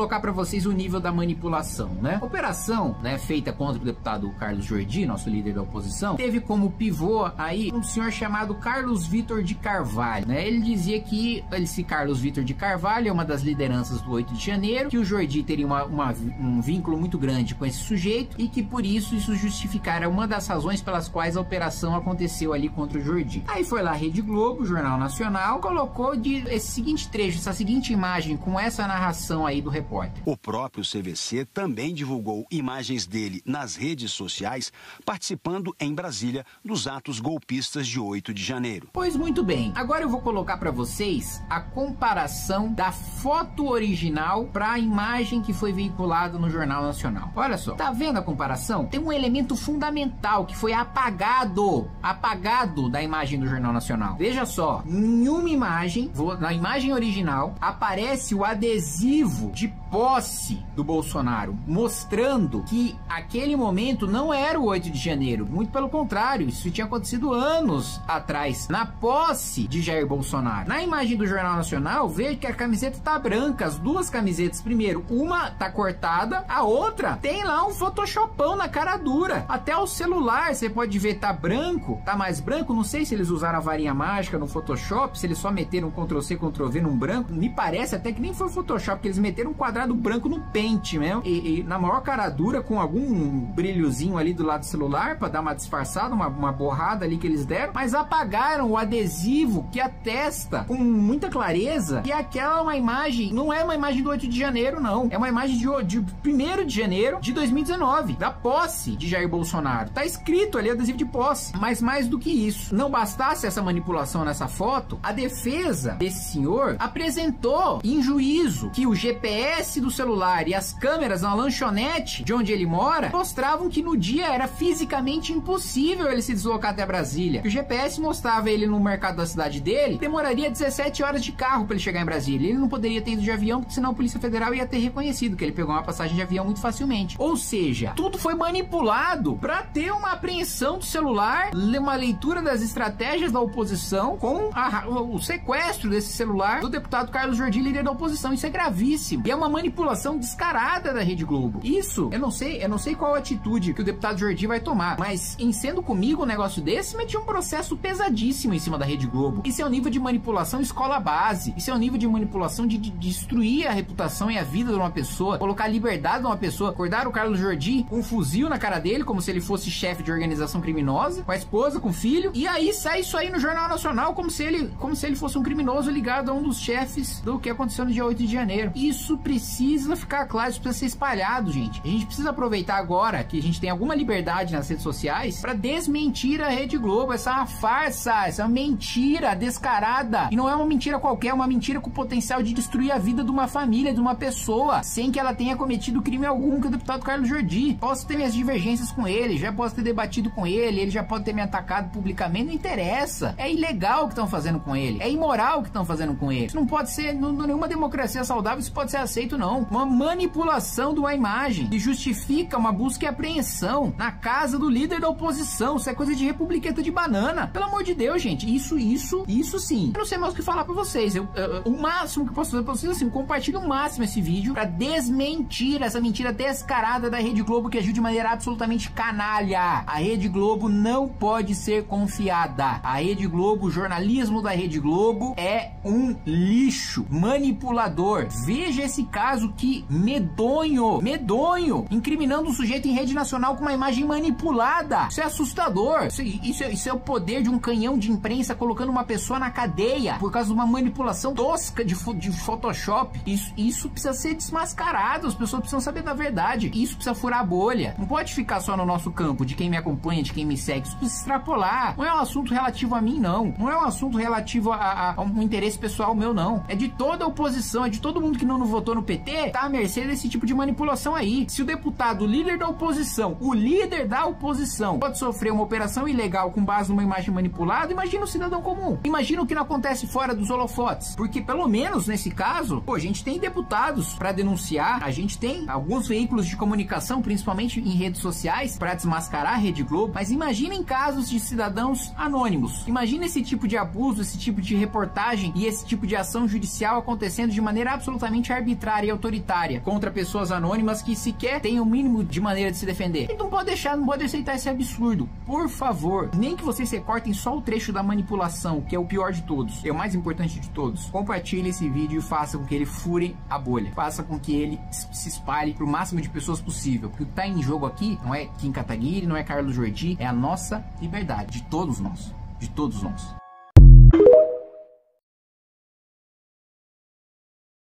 colocar para vocês o nível da manipulação, né? A operação, né, feita contra o deputado Carlos Jordi, nosso líder da oposição, teve como pivô aí um senhor chamado Carlos Vitor de Carvalho, né? Ele dizia que esse Carlos Vitor de Carvalho é uma das lideranças do 8 de janeiro, que o Jordi teria um vínculo muito grande com esse sujeito e que por isso justificara uma das razões pelas quais a operação aconteceu ali contra o Jordi. Aí foi lá a Rede Globo, Jornal Nacional, colocou esse seguinte trecho, essa seguinte imagem com essa narração aí do repórter. O próprio CVC também divulgou imagens dele nas redes sociais, participando em Brasília dos atos golpistas de 8 de janeiro. Pois muito bem, agora eu vou colocar para vocês a comparação da foto original para a imagem que foi veiculada no Jornal Nacional. Olha só, tá vendo a comparação? Tem um elemento fundamental que foi apagado da imagem do Jornal Nacional. Veja só, em uma imagem, na imagem original, aparece o adesivo de posse do Bolsonaro, mostrando que aquele momento não era o 8 de janeiro, muito pelo contrário, isso tinha acontecido anos atrás, na posse de Jair Bolsonaro. Na imagem do Jornal Nacional, veja que a camiseta tá branca, as duas camisetas, primeiro, uma tá cortada, a outra tem lá um photoshopão na cara dura, até o celular, você pode ver, tá branco, tá mais branco, não sei se eles usaram a varinha mágica no Photoshop, se eles só meteram Ctrl+C, Ctrl+V num branco, me parece até que nem foi Photoshop, que eles meteram um quadrado branco no Paint mesmo, e na maior cara dura, com algum brilhozinho ali do lado do celular, pra dar uma disfarçada, uma borrada ali que eles deram, mas apagaram o adesivo que atesta com muita clareza que aquela é uma imagem, não é uma imagem do 8 de janeiro, não, é uma imagem de 1º de janeiro de 2019, da posse de Jair Bolsonaro, tá escrito ali adesivo de posse, mas mais do que isso, não bastasse essa manipulação nessa foto, a defesa desse senhor apresentou em juízo que o GPS do celular e as câmeras na lanchonete de onde ele mora mostravam que no dia era fisicamente impossível ele se deslocar até Brasília. O GPS mostrava ele no mercado da cidade dele, demoraria 17 horas de carro para ele chegar em Brasília. Ele não poderia ter ido de avião, porque senão a Polícia Federal ia ter reconhecido que ele pegou uma passagem de avião muito facilmente. Ou seja, tudo foi manipulado para ter uma apreensão do celular, uma leitura das estratégias da oposição com o sequestro desse celular do deputado Carlos Jordi, líder da oposição. Isso é gravíssimo. E é uma manipulação descarada da Rede Globo. Isso, eu não sei qual atitude que o deputado Jordi vai tomar, mas em sendo comigo um negócio desse, meti um processo pesadíssimo em cima da Rede Globo. Isso é um nível de manipulação escola base. Isso é um nível de manipulação de destruir a reputação e a vida de uma pessoa, colocar a liberdade de uma pessoa, acordar o Carlos Jordi com um fuzil na cara dele, como se ele fosse chefe de organização criminosa, com a esposa, com o filho, e aí sai isso aí no Jornal Nacional como se ele fosse um criminoso ligado a um dos chefes do que aconteceu no dia 8 de janeiro. Isso precisa ficar claro, isso precisa ser espalhado, gente. A gente precisa aproveitar agora que a gente tem alguma liberdade nas redes sociais para desmentir a Rede Globo. Essa é uma farsa, essa é uma mentira descarada. E não é uma mentira qualquer, é uma mentira com o potencial de destruir a vida de uma família, de uma pessoa, sem que ela tenha cometido crime algum, que o deputado Carlos Jordi. Posso ter minhas divergências com ele, já posso ter debatido com ele já pode ter me atacado publicamente, não interessa. É ilegal o que estão fazendo com ele, é imoral o que estão fazendo com ele. Isso não pode ser, nenhuma democracia saudável isso pode ser aceito, não. Uma manipulação de uma imagem que justifica uma busca e apreensão na casa do líder da oposição. Isso é coisa de republiqueta de banana. Pelo amor de Deus, gente. Isso sim. Eu não sei mais o que falar pra vocês. O máximo que eu posso fazer pra vocês, assim, compartilhe o máximo esse vídeo pra desmentir essa mentira descarada da Rede Globo, que agiu de maneira absolutamente canalha. A Rede Globo não pode ser confiada. A Rede Globo, o jornalismo da Rede Globo é um lixo manipulador. Veja esse caso que medonho, incriminando um sujeito em rede nacional com uma imagem manipulada. Isso é assustador. Isso é o poder de um canhão de imprensa colocando uma pessoa na cadeia por causa de uma manipulação tosca de Photoshop. Isso precisa ser desmascarado. As pessoas precisam saber da verdade. Isso precisa furar a bolha. Não pode ficar só no nosso campo, de quem me acompanha, de quem me segue. Isso precisa extrapolar. Não é um assunto relativo a mim, não. Não é um assunto relativo a um interesse pessoal meu, não. É de toda a oposição, é de todo mundo que não votou no PT, tá à mercê desse tipo de manipulação aí. Se o deputado, o líder da oposição, pode sofrer uma operação ilegal com base numa imagem manipulada, imagina o cidadão comum. Imagina o que não acontece fora dos holofotes. Porque, pelo menos nesse caso, a gente tem deputados para denunciar, a gente tem alguns veículos de comunicação, principalmente em redes sociais, para desmascarar a Rede Globo, mas imaginem casos de cidadãos anônimos. Imagina esse tipo de abuso, esse tipo de reportagem e esse tipo de ação judicial acontecendo de maneira absolutamente arbitrária arbitrária e autoritária contra pessoas anônimas que sequer têm o mínimo de maneira de se defender. Então não pode deixar, não pode aceitar esse absurdo. Por favor, nem que vocês recortem só o trecho da manipulação, que é o pior de todos, é o mais importante de todos. Compartilhe esse vídeo e faça com que ele fure a bolha. Faça com que ele se espalhe para o máximo de pessoas possível. Porque o que está em jogo aqui não é Kim Kataguiri, não é Carlos Jordi, é a nossa liberdade, de todos nós. De todos nós.